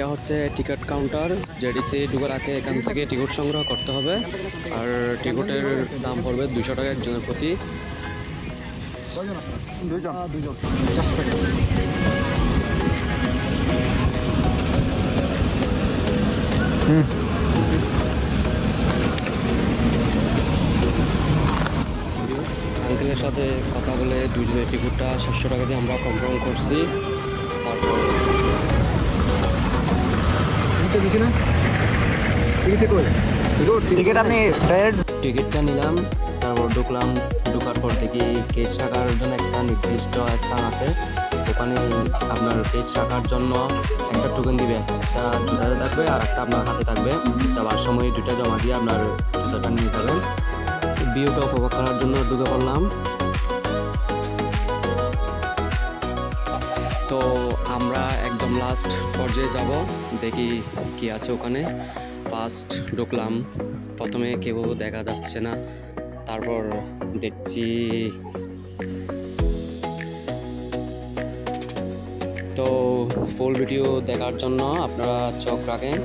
এটা হচ্ছে ticket counter, যেটিতে ঢোকার আগে এখান থেকে টিকিট সংগ্রহ করতে হবে। আর টিকিটের দাম পড়বে 200 টাকা একজনের প্রতি। আঙ্কেলের সাথে কথা বলে দুজনের টিকিটটা 700 টাকা দিয়ে আমরা কনফার্ম করছি। তারপর টিকিট আপনি টিকিটটা নিলাম, তারপর ঢুকলাম। ঢোকার পর দেখি কেস রাখার জন্য একটা নির্দিষ্ট স্থান আছে, ওখানে আপনার কেস রাখার জন্য একটা টোকেন দিবে, একটা জুতাতে থাকবে আর একটা আপনার হাতে থাকবে। যাওয়ার সময় দুইটা জমা দিয়ে আপনার জুতাটা নিয়ে যাবেন। ভিউটা উপভোগ করার জন্য ঢুকে পড়লাম। তো আমরা একদম লাস্ট পর্যায়ে যাব, দেখি কি আছে ওখানে। ফার্স্ট ঢুকলাম, প্রথমে কেউ দেখা যাচ্ছে না, তারপর দেখছি তো ফুল ভিডিও দেখার জন্য আপনারা চোখ রাখেন।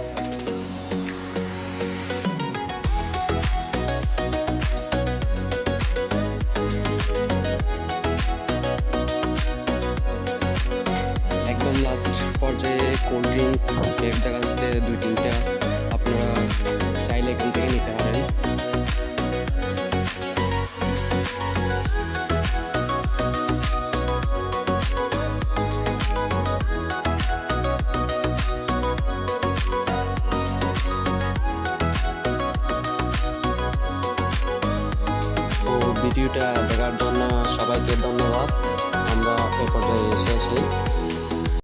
একদম লাস্ট পর্যায়ে কোল্ড ড্রিঙ্কস কেক দেখা যাচ্ছে 2-3টা, আপনারা চাইলে এখান থেকে নিতে পারেন। তো ভিডিওটা দেখার জন্য সবাইকে ধন্যবাদ। আমরা এ পর্যায়ে এসেছি।